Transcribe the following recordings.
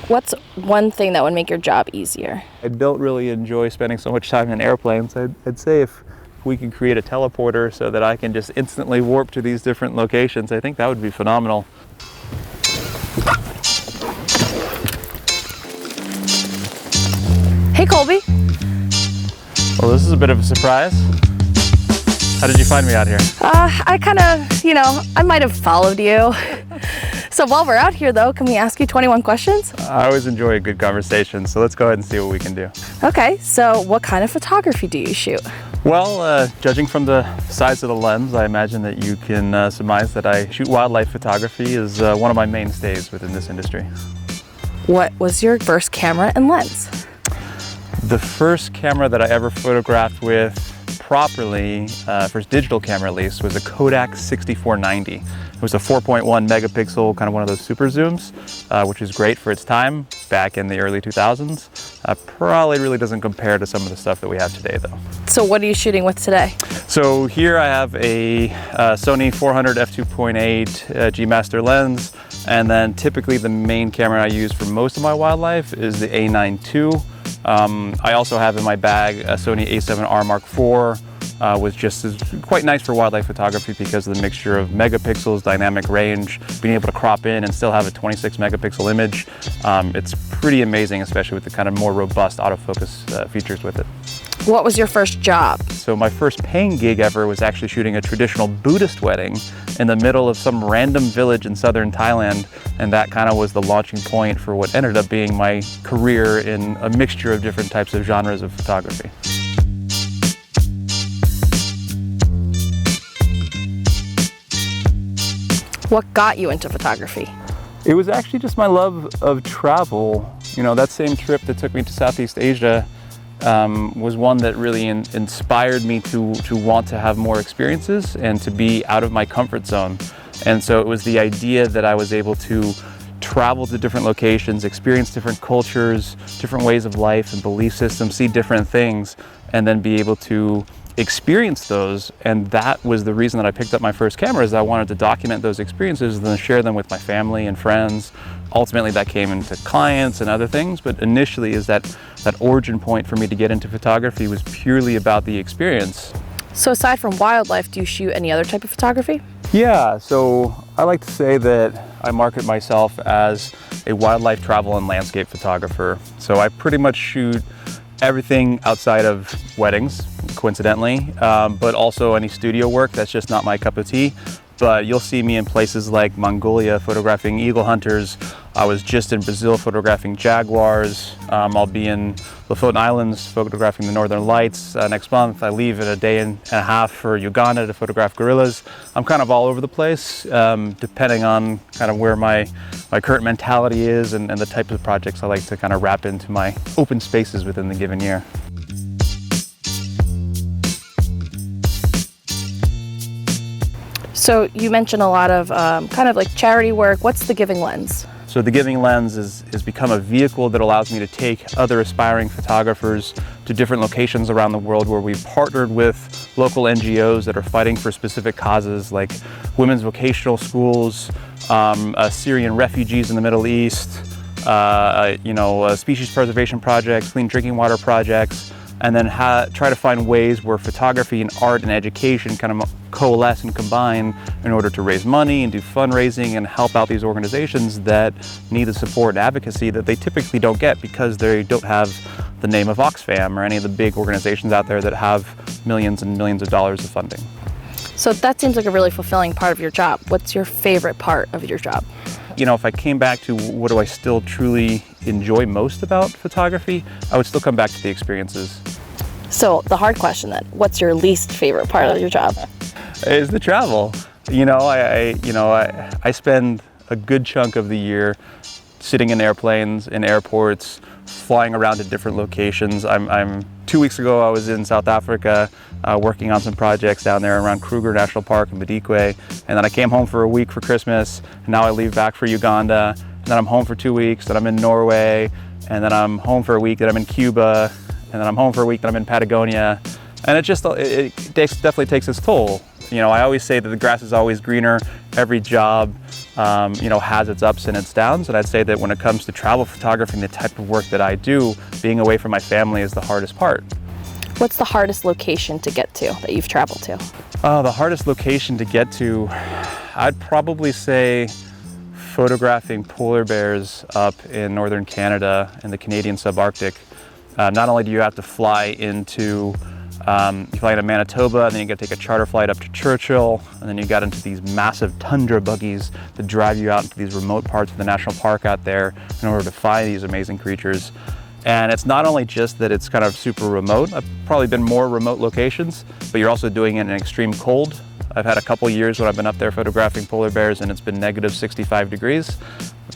What's one thing that would make your job easier? I don't really enjoy spending so much time in airplanes. I'd say if we could create a teleporter so that I can just instantly warp to these different locations, I think that would be phenomenal. Hey, Colby. Well, this is a bit of a surprise. How did you find me out here? I kind of, I might have followed you. So while we're out here though, can we ask you 21 questions? I always enjoy a good conversation, so let's go ahead and see what we can do. Okay, so what kind of photography do you shoot? Well, judging from the size of the lens, I imagine that you can surmise that I shoot wildlife photography is one of my mainstays within this industry. What was your first camera and lens? The first camera that I ever photographed with properly, first digital camera at least, was a Kodak 6490. It was a 4.1 megapixel, kind of one of those super zooms, which is great for its time back in the early 2000s. Probably really doesn't compare to some of the stuff that we have today though. So what are you shooting with today? So here I have a Sony 400 f2.8 G Master lens, and then typically the main camera I use for most of my wildlife is the A9 II. I also have in my bag a Sony A7R Mark IV, which is quite nice for wildlife photography because of the mixture of megapixels, dynamic range, being able to crop in and still have a 26 megapixel image. It's pretty amazing, especially with the kind of more robust autofocus features with it. What was your first job? So my first paying gig ever was actually shooting a traditional Buddhist wedding in the middle of some random village in southern Thailand, and that kind of was the launching point for what ended up being my career in a mixture of different types of genres of photography. What got you into photography? It was actually just my love of travel. That same trip that took me to Southeast Asia was one that really inspired me to want to have more experiences and to be out of my comfort zone. And so it was the idea that I was able to travel to different locations, experience different cultures, different ways of life and belief systems, see different things, and then be able to experience those. And that was the reason that I picked up my first camera, is I wanted to document those experiences and then share them with my family and friends. Ultimately that came into clients and other things, but initially is that origin point for me to get into photography was purely about the experience. So aside from wildlife, do you shoot any other type of photography? Yeah, so I like to say that I market myself as a wildlife travel and landscape photographer. So I pretty much shoot everything outside of weddings, coincidentally, but also any studio work. That's just not my cup of tea. But you'll see me in places like Mongolia photographing eagle hunters. I was just in Brazil photographing jaguars. I'll be in Lofoten Islands photographing the Northern Lights next month. I leave in a day and a half for Uganda to photograph gorillas. I'm kind of all over the place, depending on kind of where my current mentality is and the type of projects I like to kind of wrap into my open spaces within the given year. So you mentioned a lot of kind of like charity work. What's the Giving Lens? So the Giving Lens has become a vehicle that allows me to take other aspiring photographers to different locations around the world where we've partnered with local NGOs that are fighting for specific causes like women's vocational schools, Syrian refugees in the Middle East, species preservation projects, clean drinking water projects, and then try to find ways where photography and art and education kind of coalesce and combine in order to raise money and do fundraising and help out these organizations that need the support and advocacy that they typically don't get because they don't have the name of Oxfam or any of the big organizations out there that have millions and millions of dollars of funding. So that seems like a really fulfilling part of your job. What's your favorite part of your job? If I came back to what do I still truly enjoy most about photography, I would still come back to the experiences. So the hard question then, what's your least favorite part of your job? Is the travel. I spend a good chunk of the year sitting in airplanes, in airports, flying around to different locations. 2 weeks ago I was in South Africa working on some projects down there around Kruger National Park and Madikwe, and then I came home for a week for Christmas, and now I leave back for Uganda, and then I'm home for 2 weeks, then I'm in Norway, and then I'm home for a week, then I'm in Cuba, and then I'm home for a week, then I'm in Patagonia, and it definitely takes its toll. I always say that the grass is always greener. Every job, has its ups and its downs. And I'd say that when it comes to travel photography and the type of work that I do, being away from my family is the hardest part. What's the hardest location to get to that you've traveled to? The hardest location to get to, I'd probably say photographing polar bears up in northern Canada and the Canadian subarctic. Not only do you have to fly into Manitoba, and then you got to take a charter flight up to Churchill, and then you got into these massive tundra buggies that drive you out into these remote parts of the national park out there in order to find these amazing creatures. And it's not only just that it's kind of super remote. I've probably been more remote locations, but you're also doing it in extreme cold. I've had a couple years when I've been up there photographing polar bears and it's been negative 65 degrees.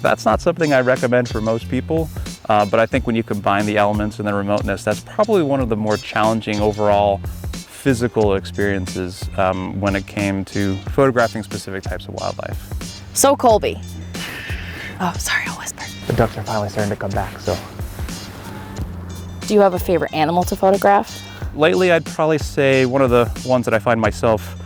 That's not something I recommend for most people, but I think when you combine the elements and the remoteness, that's probably one of the more challenging overall physical experiences when it came to photographing specific types of wildlife. So Colby. Oh, sorry, I'll whisper. The ducks are finally starting to come back, so. Do you have a favorite animal to photograph? Lately, I'd probably say one of the ones that I find myself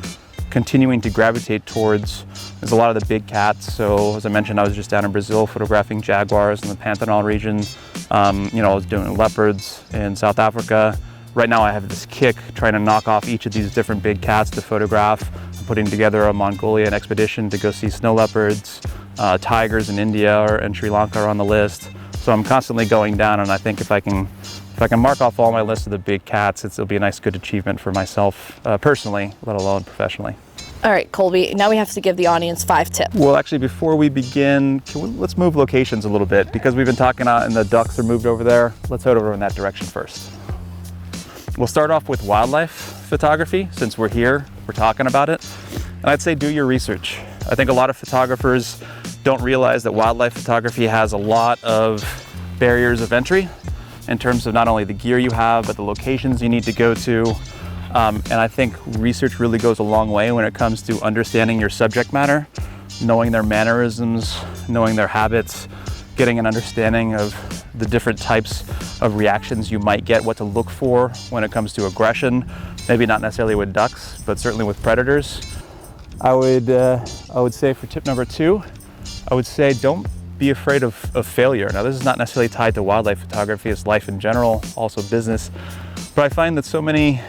continuing to gravitate towards is a lot of the big cats. So as I mentioned, I was just down in Brazil photographing jaguars in the Pantanal region. I was doing leopards in South Africa. Right now I have this kick trying to knock off each of these different big cats to photograph. I'm putting together a Mongolian expedition to go see snow leopards. Tigers in India and Sri Lanka are on the list. So I'm constantly going down, and I think if I can mark off all my list of the big cats, it'll be a nice good achievement for myself personally, let alone professionally. All right, Colby, now we have to give the audience 5 tips. Well, actually, before we begin, let's move locations a little bit, because we've been talking out and the ducks are moved over there. Let's head over in that direction first. We'll start off with wildlife photography, since we're here, we're talking about it. And I'd say do your research. I think a lot of photographers don't realize that wildlife photography has a lot of barriers of entry in terms of not only the gear you have, but the locations you need to go to. And I think research really goes a long way when it comes to understanding your subject matter, knowing their mannerisms, knowing their habits, getting an understanding of the different types of reactions you might get, what to look for when it comes to aggression, maybe not necessarily with ducks, but certainly with predators. I would say for tip number 2, I would say don't be afraid of failure. Now, this is not necessarily tied to wildlife photography, it's life in general, also business. But I find that so many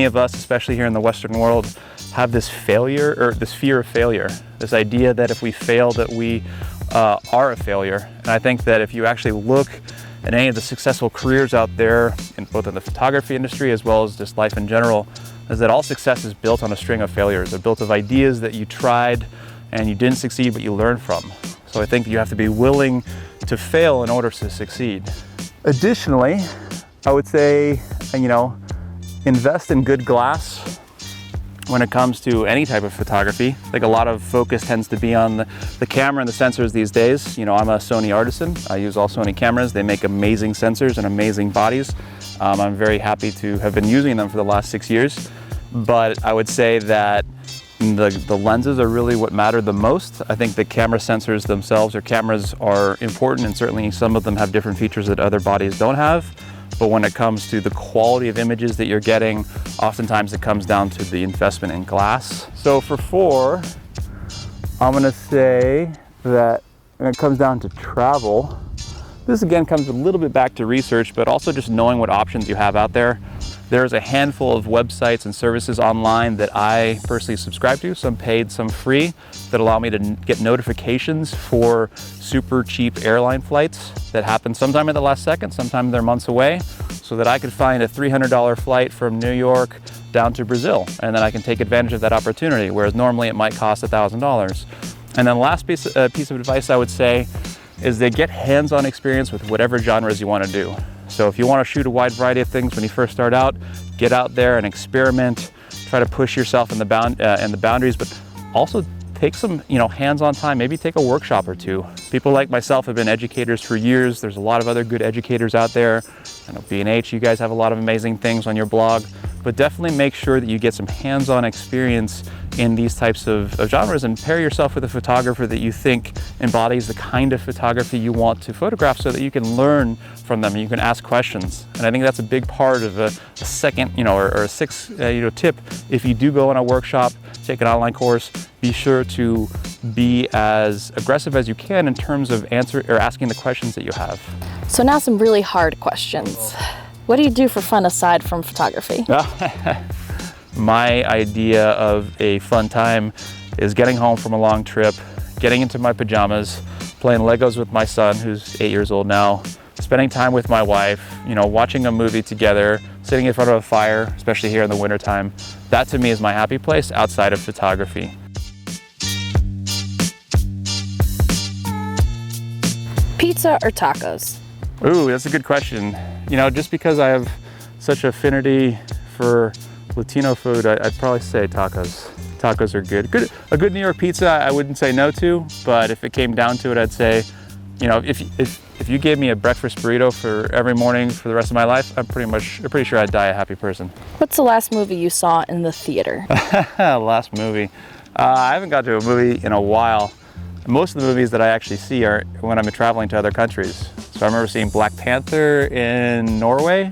of us, especially here in the Western world, have this fear of failure, this idea that if we fail that we are a failure. And I think that if you actually look at any of the successful careers out there, both in the photography industry as well as just life in general, is that all success is built on a string of failures. They're built of ideas that you tried and you didn't succeed, but you learned from. So I think you have to be willing to fail in order to succeed. Additionally, I would say, invest in good glass when it comes to any type of photography. I think a lot of focus tends to be on the camera and the sensors these days. I'm a Sony artisan. I use all Sony cameras. They make amazing sensors and amazing bodies. I'm very happy to have been using them for the last 6 years. But I would say that the lenses are really what matter the most. I think the camera sensors themselves, or cameras, are important, and certainly some of them have different features that other bodies don't have. But when it comes to the quality of images that you're getting, oftentimes it comes down to the investment in glass. So for 4, I'm gonna say that when it comes down to travel, this again comes a little bit back to research, but also just knowing what options you have out there. There's a handful of websites and services online that I personally subscribe to, some paid, some free, that allow me to get notifications for super cheap airline flights that happen sometime at the last second, sometimes they're months away, so that I could find a $300 flight from New York down to Brazil, and then I can take advantage of that opportunity, whereas normally it might cost $1,000. And then the last piece of advice I would say is that get hands-on experience with whatever genres you want to do. So if you want to shoot a wide variety of things when you first start out, get out there and experiment, try to push yourself in the boundaries, but also take some hands-on time, maybe take a workshop or 2. People like myself have been educators for years. There's a lot of other good educators out there. I know B&H, you guys have a lot of amazing things on your blog. but definitely make sure that you get some hands-on experience in these types of genres, and pair yourself with a photographer that you think embodies the kind of photography you want to photograph, so that you can learn from them and you can ask questions. And I think that's a big part of a second, or a sixth, tip. If you do go on a workshop, take an online course, be sure to be as aggressive as you can in terms of asking the questions that you have. So now some really hard questions. What do you do for fun aside from photography? My idea of a fun time is getting home from a long trip, getting into my pajamas, playing Legos with my son, who's 8 years old now, spending time with my wife, watching a movie together, sitting in front of a fire, especially here in the wintertime. That to me is my happy place outside of photography. Pizza or tacos? Ooh, that's a good question. Just because I have such affinity for Latino food, I'd probably say tacos. Tacos are good. A good New York pizza, I wouldn't say no to, but if it came down to it, I'd say, if you gave me a breakfast burrito for every morning for the rest of my life, I'm pretty sure I'd die a happy person. What's the last movie you saw in the theater? Last movie. I haven't got to a movie in a while. Most of the movies that I actually see are when I'm traveling to other countries. So I remember seeing Black Panther in Norway.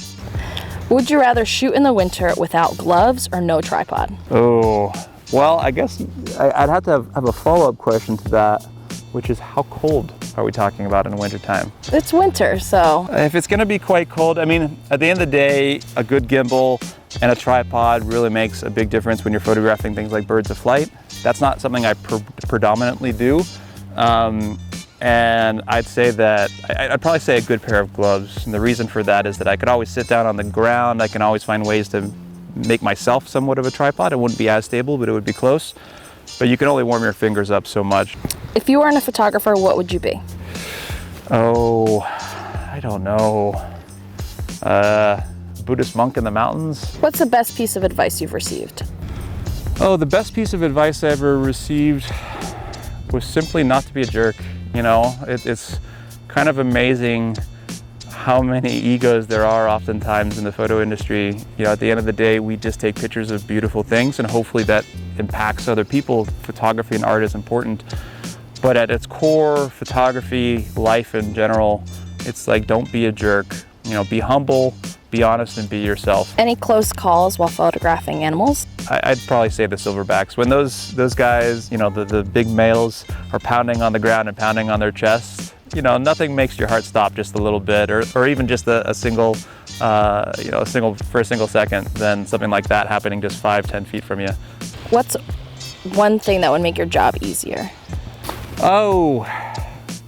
Would you rather shoot in the winter without gloves or no tripod? Oh, well, I guess I'd have to have a follow-up question to that, which is how cold are we talking about in wintertime? It's winter, so. If it's gonna be quite cold, at the end of the day, a good gimbal and a tripod really makes a big difference when you're photographing things like birds of flight. That's not something I predominantly do. And I'd probably say a good pair of gloves. And the reason for that is that I could always sit down on the ground. I can always find ways to make myself somewhat of a tripod. It wouldn't be as stable, but it would be close. But you can only warm your fingers up so much. If you weren't a photographer, what would you be? Oh, I don't know. Buddhist monk in the mountains. What's the best piece of advice you've received? Oh, the best piece of advice I ever received was simply not to be a jerk. It's kind of amazing how many egos there are oftentimes in the photo industry. At the end of the day, we just take pictures of beautiful things, and hopefully that impacts other people. Photography and art is important, but at its core, photography, life in general, it's like, don't be a jerk. Be humble, be honest, and be yourself. Any close calls while photographing animals? I'd probably say the silverbacks. When those guys, the big males are pounding on the ground and pounding on their chests, nothing makes your heart stop just a little bit, or even just a single second, than something like that happening just 5-10 feet from you. What's one thing that would make your job easier? Oh,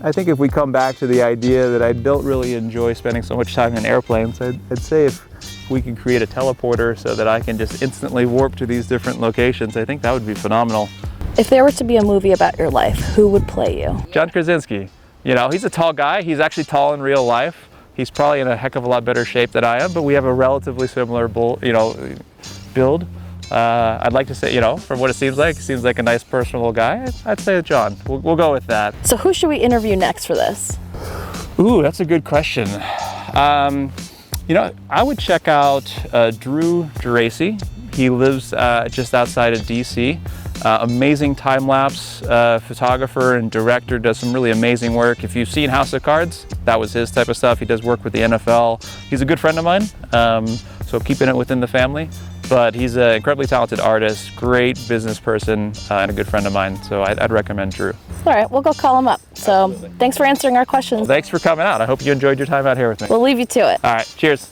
I think if we come back to the idea that I don't really enjoy spending so much time in airplanes, I'd say if we could create a teleporter so that I can just instantly warp to these different locations, I think that would be phenomenal. If there were to be a movie about your life, who would play you? John Krasinski. He's a tall guy. He's actually tall in real life. He's probably in a heck of a lot better shape than I am, but we have a relatively similar build. I'd like to say, from what it seems like a nice, personable guy. I'd say John. We'll go with that. So who should we interview next for this? Ooh, that's a good question. I would check out Drew Geraci. He lives just outside of DC. Amazing time-lapse photographer and director, does some really amazing work. If you've seen House of Cards, that was his type of stuff. He does work with the NFL. He's a good friend of mine, so keeping it within the family. But he's an incredibly talented artist, great business person, and a good friend of mine. So I'd recommend Drew. All right, we'll go call him up. So thanks for answering our questions. Well, thanks for coming out. I hope you enjoyed your time out here with me. We'll leave you to it. All right, cheers.